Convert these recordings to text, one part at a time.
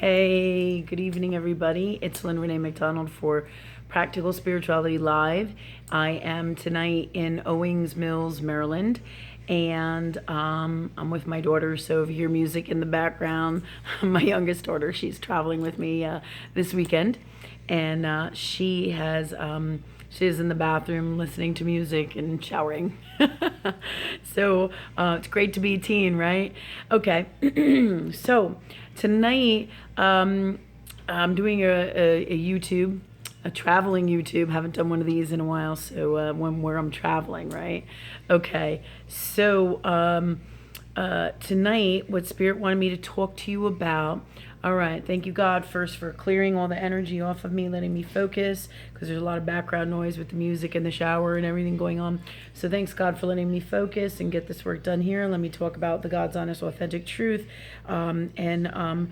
Hey, good evening, everybody. It's Lynn Renee McDonald for Practical Spirituality Live. I am tonight in Owings Mills, Maryland, and I'm with my daughter. So if you hear music in the background, my youngest daughter, she's traveling with me this weekend, and she is in the bathroom listening to music and showering. So it's great to be a teen, right? Okay. So tonight I'm doing a YouTube, a traveling YouTube. Haven't done one of these in a while. So where I'm traveling, right? Okay. So tonight, what Spirit wanted me to talk to you about. All right. Thank you, God, first for clearing all the energy off of me, letting me focus, because there's a lot of background noise with the music and the shower and everything going on. So thanks, God, for letting me focus and get this work done here. Let me talk about the God's honest, authentic truth, and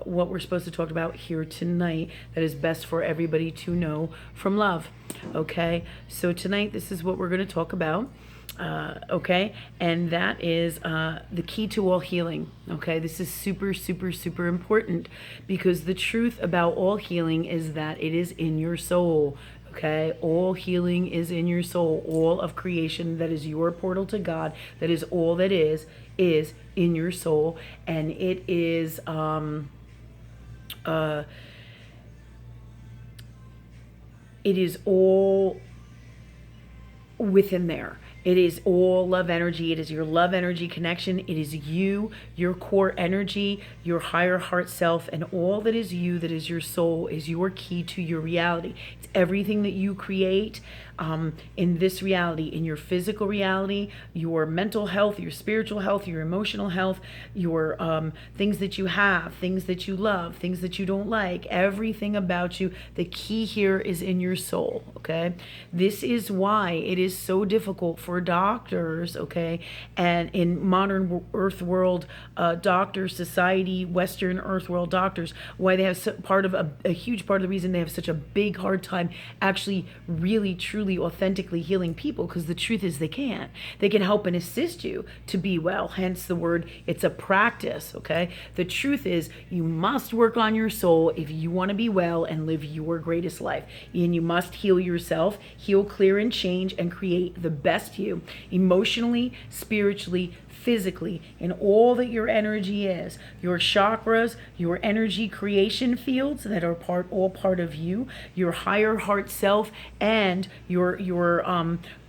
what we're supposed to talk about here tonight that is best for everybody to know from love. Okay. So tonight, this is what we're going to talk about. Okay, and that is the key to all healing. Okay, this is super, super, super important, because the truth about all healing is that it is in your soul. Okay, all healing is in your soul. All of creation that is your portal to God, that is all that is in your soul, and it is it is all within there. It is all love energy. It is your love energy connection. It is you, your core energy, your higher heart self, and all that is you, that is your soul, is your key to your reality. It's everything that you create in this reality, in your physical reality, your mental health, your spiritual health, your emotional health, your things that you have, things that you love, things that you don't like, everything about you. The key here is in your soul, okay? This is why it is so difficult for doctors, okay, and in modern earth world doctor society, Western earth world doctors, why they have a huge part of the reason they have such a big hard time actually really truly authentically healing people, because the truth is they can help and assist you to be well, hence the word, it's a practice. Okay, the truth is you must work on your soul if you want to be well and live your greatest life, and you must heal yourself, heal, clear, and change, and create the best you, emotionally, spiritually, physically, in all that your energy is, your chakras, your energy creation fields that are all part of you, your higher heart self, and your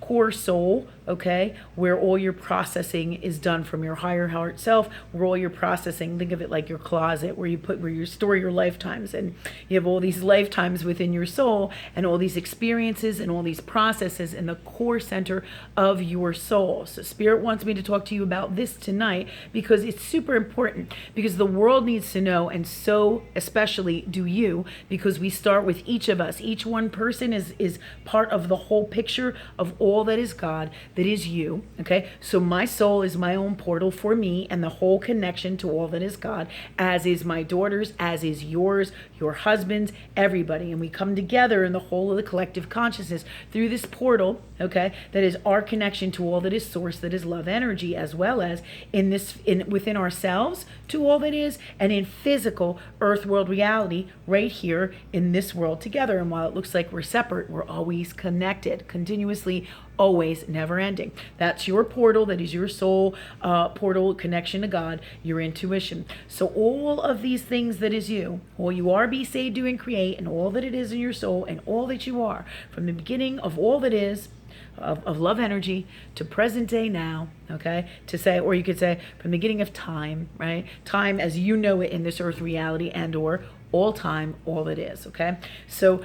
core soul, okay, where all your processing is done from your higher heart self, where all your processing, think of it like your closet where you store your lifetimes, and you have all these lifetimes within your soul, and all these experiences and all these processes in the core center of your soul. So Spirit wants me to talk to you about this tonight, because it's super important, because the world needs to know, and so especially do you, because we start with each of us. Each one person is part of the whole picture of all that is God, that is you. Okay, so my soul is my own portal for me and the whole connection to all that is God, as is my daughter's, as is yours, your husband's, everybody. And we come together in the whole of the collective consciousness through this portal, okay, that is our connection to all that is source, that is love energy, as well as within ourselves to all that is, and in physical earth world reality right here in this world together. And while it looks like we're separate, we're always connected, continuously, always, never ending. That's your portal, that is your soul portal, connection to God, your intuition. So all of these things that is you, all you are, be, say, do, and create, and all that it is in your soul, and all that you are, from the beginning of all that is, of love energy to present day now, okay, to say, or you could say from the beginning of time, right, time as you know it in this earth reality, and or all time, all that is. Okay, so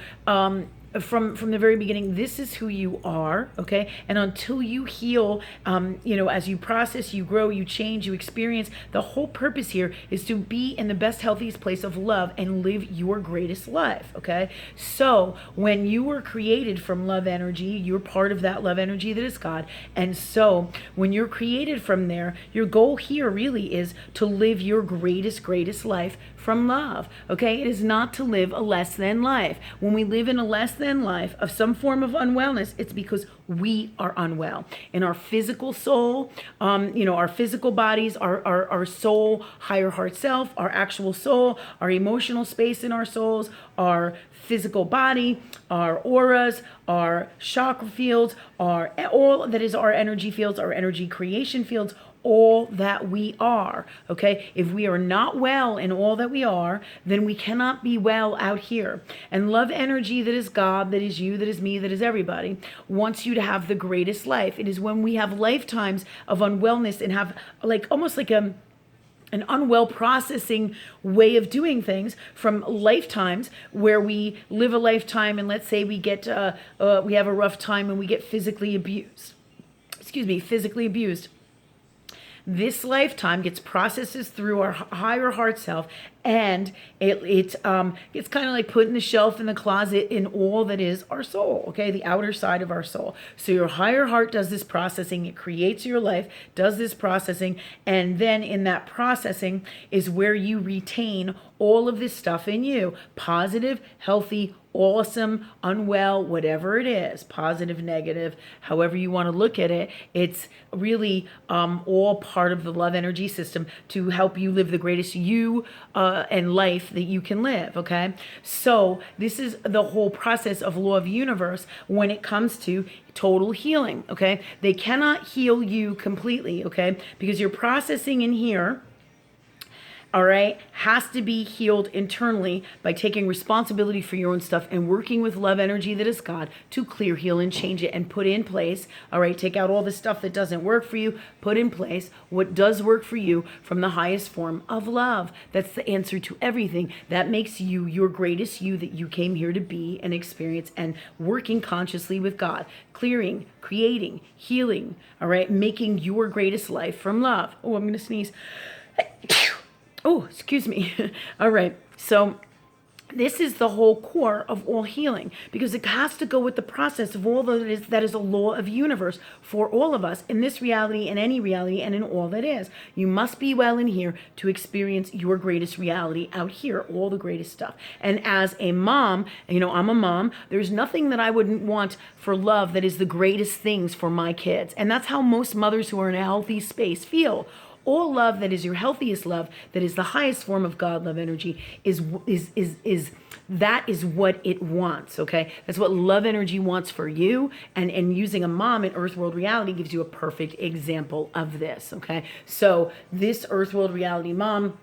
from the very beginning, this is who you are, okay? And until you heal, as you process, you grow, you change, you experience, the whole purpose here is to be in the best, healthiest place of love and live your greatest life, okay? So when you were created from love energy, you're part of that love energy that is God. And so when you're created from there, your goal here really is to live your greatest life from love, okay? It is not to live a less than life. When we live in a less than life of some form of unwellness, it's because we are unwell in our physical soul, our physical bodies, our soul, higher heart self, our actual soul, our emotional space in our souls, our physical body, our auras, our chakra fields, all that is our energy fields, our energy creation fields, all that we are. Okay, if we are not well in all that we are, then we cannot be well out here. And love energy, that is God, that is you, that is me, that is everybody, wants you to have the greatest life. It is when we have lifetimes of unwellness and have almost like an unwell processing way of doing things, from lifetimes where we live a lifetime and let's say we have a rough time and we get physically abused. This lifetime gets processes through our higher heart self, and it's kind of like putting the shelf in the closet in all that is our soul, okay, the outer side of our soul. So your higher heart does this processing, it creates your life, does this processing, and then in that processing is where you retain all of this stuff in you, positive, healthy, awesome, unwell, whatever it is, positive, negative, however you want to look at it. It's really all part of the love energy system to help you live the greatest you and life that you can live, okay? So this is the whole process of law of universe when it comes to total healing, okay? They cannot heal you completely, okay? Because you're processing in here, all right, has to be healed internally by taking responsibility for your own stuff and working with love energy that is God to clear, heal, and change it and put in place, all right, take out all the stuff that doesn't work for you, put in place what does work for you from the highest form of love. That's the answer to everything. That makes you your greatest you that you came here to be and experience, and working consciously with God, clearing, creating, healing, all right, making your greatest life from love. Oh, I'm going to sneeze. Oh, excuse me. All right. So this is the whole core of all healing, because it has to go with the process of all that is a law of universe for all of us in this reality and any reality and in all that is. You must be well in here to experience your greatest reality out here, all the greatest stuff. And as a mom, I'm a mom, there's nothing that I wouldn't want for love that is the greatest things for my kids. And that's how most mothers who are in a healthy space feel. All love that is your healthiest love, that is the highest form of God love energy, is that is what it wants, okay? That's what love energy wants for you, and using a mom in Earth World Reality gives you a perfect example of this, okay? So this Earth World Reality mom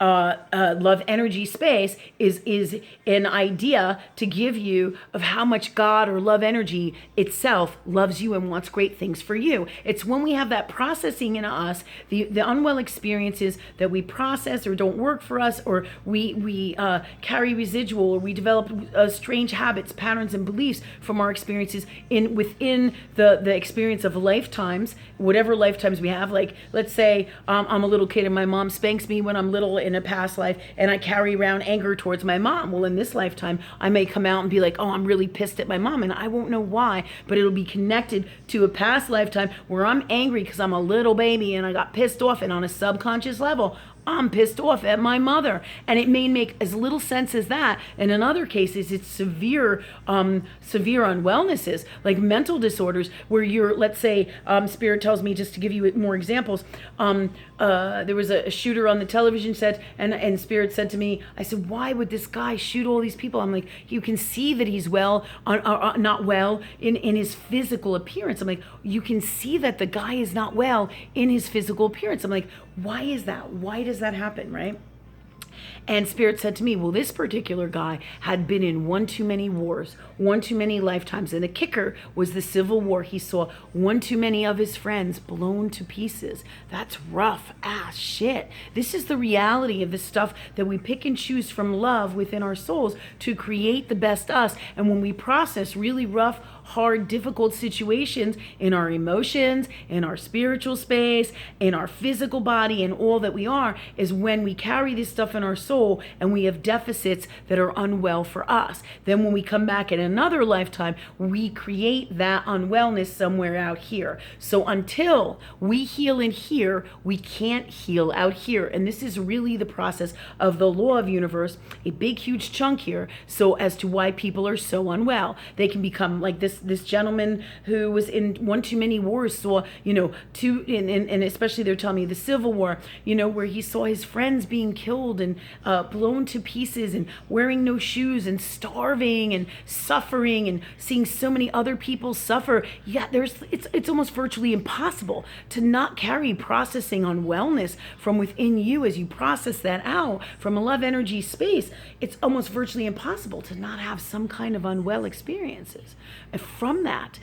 love energy space is an idea to give you of how much God or love energy itself loves you and wants great things for you. It's when we have that processing in us, the unwell experiences that we process or don't work for us, or we carry residual, or we develop strange habits, patterns, and beliefs from our experiences within the experience of lifetimes, whatever lifetimes we have. Like, let's say I'm a little kid and my mom spanks me when I'm little in a past life, and I carry around anger towards my mom. Well, in this lifetime, I may come out and be like, oh, I'm really pissed at my mom, and I won't know why, but it'll be connected to a past lifetime where I'm angry because I'm a little baby and I got pissed off, and on a subconscious level, I'm pissed off at my mother. And it may make as little sense as that. And in other cases, it's severe unwellnesses, like mental disorders, where you're, let's say, Spirit tells me, just to give you more examples, there was a shooter on the television set, and Spirit said to me, I said, why would this guy shoot all these people? I'm like, you can see that he's not well in his physical appearance. I'm like, you can see that the guy is not well in his physical appearance. I'm like, why is that? Why does that happen, right? And Spirit said to me, well, this particular guy had been in one too many wars, one too many lifetimes. And the kicker was the Civil War. He saw one too many of his friends blown to pieces. That's rough ass shit. This is the reality of the stuff that we pick and choose from love within our souls to create the best us. And when we process really rough, hard, difficult situations in our emotions, in our spiritual space, in our physical body, and all that we are, is when we carry this stuff in our soul and we have deficits that are unwell for us. Then when we come back in another lifetime, we create that unwellness somewhere out here. So until we heal in here, we can't heal out here. And this is really the process of the law of universe, a big, huge chunk here. So as to why people are so unwell, they can become like this gentleman who was in one too many wars, saw, two, and especially they're telling me the Civil War, where he saw his friends being killed and blown to pieces and wearing no shoes and starving and suffering and seeing so many other people suffer. Yeah, it's almost virtually impossible to not carry processing on wellness from within you as you process that out from a love energy space. It's almost virtually impossible to not have some kind of unwell experiences from that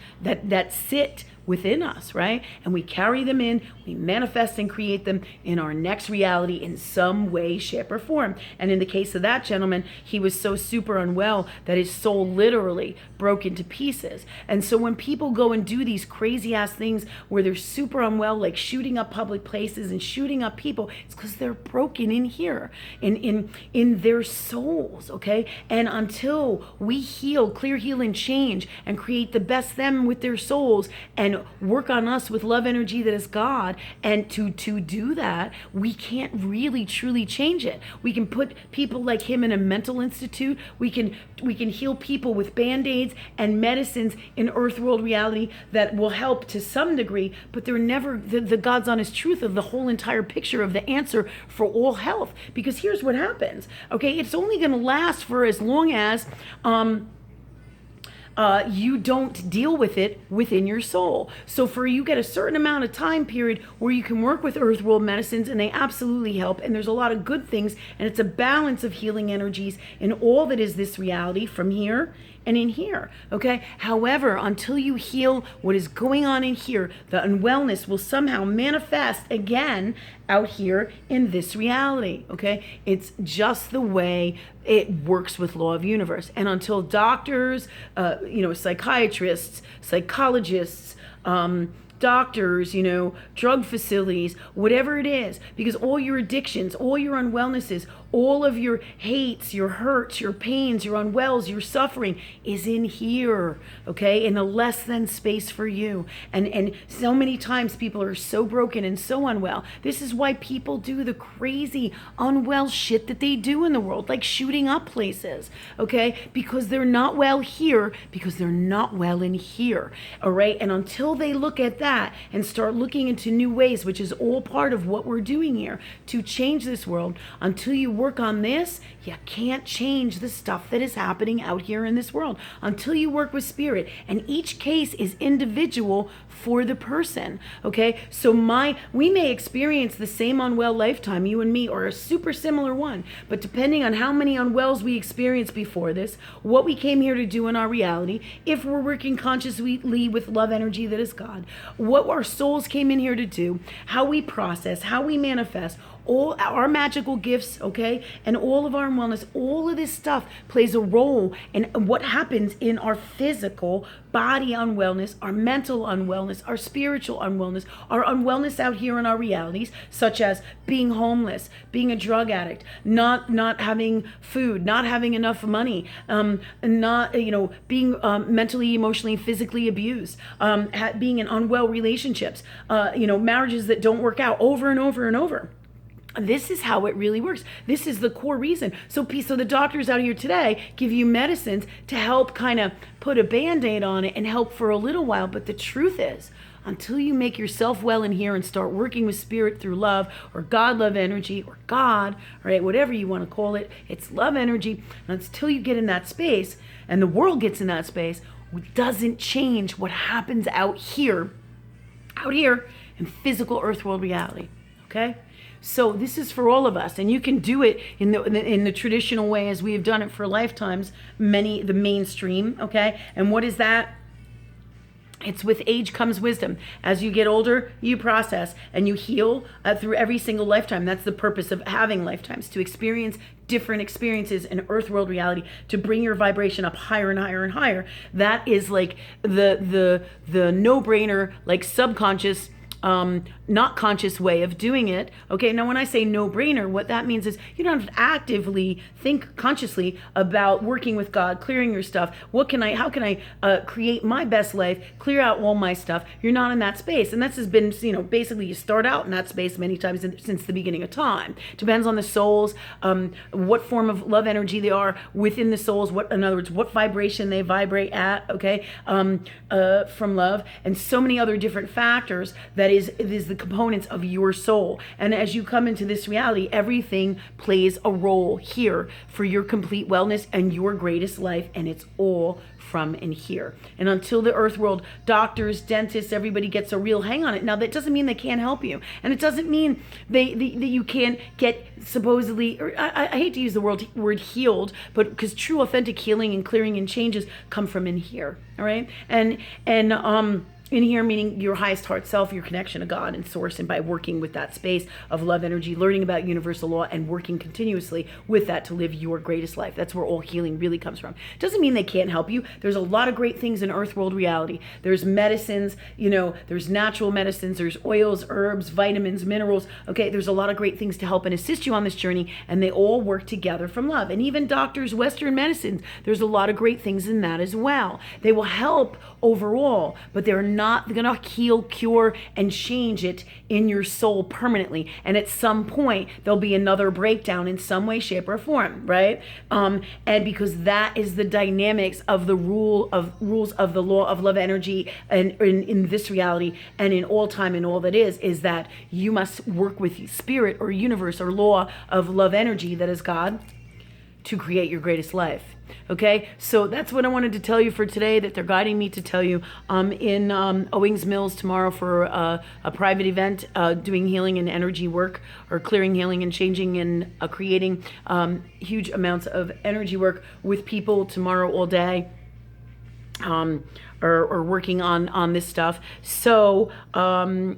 sit within us, right? And we carry them in, we manifest and create them in our next reality in some way, shape, or form. And in the case of that gentleman, he was so super unwell that his soul literally broke into pieces. And so when people go and do these crazy ass things where they're super unwell, like shooting up public places and shooting up people, it's because they're broken in here, in their souls, okay? And until we heal, clear, heal, and change, and create the best them with their souls, and work on us with love energy that is God, and to do that, we can't really truly change it. We can put people like him in a mental institute. We can heal people with band-aids and medicines in earth world reality that will help to some degree, but they're never the God's honest truth of the whole entire picture of the answer for all health. Because here's what happens, okay? It's only going to last for as long as you don't deal with it within your soul. So you get a certain amount of time period where you can work with earth world medicines, and they absolutely help. And there's a lot of good things, and it's a balance of healing energies in all that is this reality from here and in here, okay? However, until you heal what is going on in here, the unwellness will somehow manifest again out here in this reality, okay? It's just the way it works with law of universe. And until doctors, psychiatrists, psychologists, doctors, drug facilities, whatever it is, because all your addictions, all your unwellnesses, all of your hates, your hurts, your pains, your unwells, your suffering is in here, okay? In a less than space for you. And so many times people are so broken and so unwell. This is why people do the crazy unwell shit that they do in the world, like shooting up places, okay? Because they're not well here, because they're not well in here, all right? And until they look at that and start looking into new ways, which is all part of what we're doing here to change this world, until you work on this, you can't change the stuff that is happening out here in this world until you work with spirit. And each case is individual for the person, okay? So we may experience the same unwell lifetime, you and me, or a super similar one, but depending on how many unwells we experienced before this, what we came here to do in our reality, if we're working consciously with love energy that is God, what our souls came in here to do, how we process, how we manifest, all our magical gifts, okay, and all of our wellness, all of this stuff plays a role in what happens in our physical body unwellness, our mental unwellness, our spiritual unwellness, our unwellness out here in our realities, such as being homeless, being a drug addict, not having food, not having enough money, not being mentally, emotionally, physically abused, being in unwell relationships, marriages that don't work out over and over and over. This is how it really works. This is the core reason. So the doctors out here today give you medicines to help kind of put a Band-Aid on it and help for a little while. But the truth is, until you make yourself well in here and start working with spirit through love or God love energy or God, right, whatever you want to call it, it's love energy. And until you get in that space and the world gets in that space, it doesn't change what happens out here in physical earth world reality, okay? So this is for all of us, and you can do it in the traditional way as we have done it for lifetimes, the mainstream, okay? And what is that? It's with age comes wisdom. As you get older, you process and you heal through every single lifetime. That's the purpose of having lifetimes, to experience different experiences in earth world reality, to bring your vibration up higher and higher and higher. That is like the no-brainer, like subconscious, not conscious way of doing it. Okay, now when I say no-brainer, what that means is you don't have to actively think consciously about working with God, clearing your stuff. How can I create my best life, clear out all my stuff? You're not in that space. And this has been, basically you start out in that space many times since the beginning of time. Depends on the souls, what form of love energy they are within the souls, in other words, what vibration they vibrate at, okay, from love, and so many other different factors that is the components of your soul. And as you come into this reality, everything plays a role here for your complete wellness and your greatest life, and it's all from in here. And until the earth world, doctors, dentists, everybody gets a real hang on it. Now, that doesn't mean they can't help you, and it doesn't mean that you can't get supposedly, or I hate to use the word healed, but because true authentic healing and clearing and changes come from in here. All right, and in here, meaning your highest heart self, your connection to God and source, and by working with that space of love energy, learning about universal law, and working continuously with that to live your greatest life. That's where all healing really comes from. Doesn't mean they can't help you. There's a lot of great things in earth world reality. There's medicines, there's natural medicines, there's oils, herbs, vitamins, minerals. Okay, there's a lot of great things to help and assist you on this journey, and they all work together from love. And even doctors, Western medicines, there's a lot of great things in that as well. They will help overall, but they're not going to heal, cure, and change it in your soul permanently. And at some point, there'll be another breakdown in some way, shape, or form, right? And because that is the dynamics of the rules of the law of love energy, and in this reality, and in all time, and all that is that you must work with spirit or universe or law of love energy, that is God, to create your greatest life. Okay, so that's what I wanted to tell you for today, that they're guiding me to tell you. In Owings Mills tomorrow for a private event, doing healing and energy work, or clearing, healing, and changing, and creating huge amounts of energy work with people tomorrow all day. Or working on this stuff. So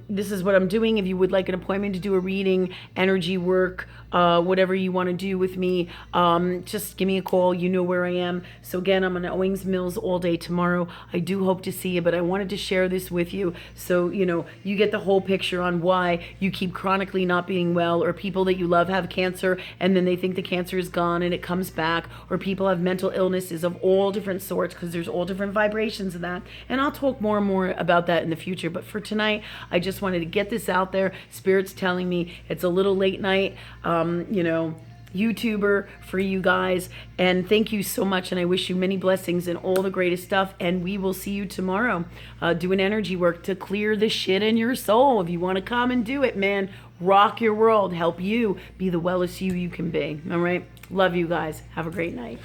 this is what I'm doing. If you would like an appointment to do a reading, energy work, whatever you want to do with me, just give me a call. You know where I am. So again, I'm on Owings Mills all day tomorrow. I do hope to see you, but I wanted to share this with you so you get the whole picture on why you keep chronically not being well, or people that you love have cancer and then they think the cancer is gone and it comes back, or people have mental illnesses of all different sorts, because there's all different vibrations of that. And I'll talk more and more about that in the future. But for tonight, I just wanted to get this out there. Spirit's telling me it's a little late night, YouTuber for you guys. And thank you so much. And I wish you many blessings and all the greatest stuff. And we will see you tomorrow doing energy work to clear the shit in your soul. If you want to come and do it, man, rock your world. Help you be the wellest you can be. All right. Love you guys. Have a great night.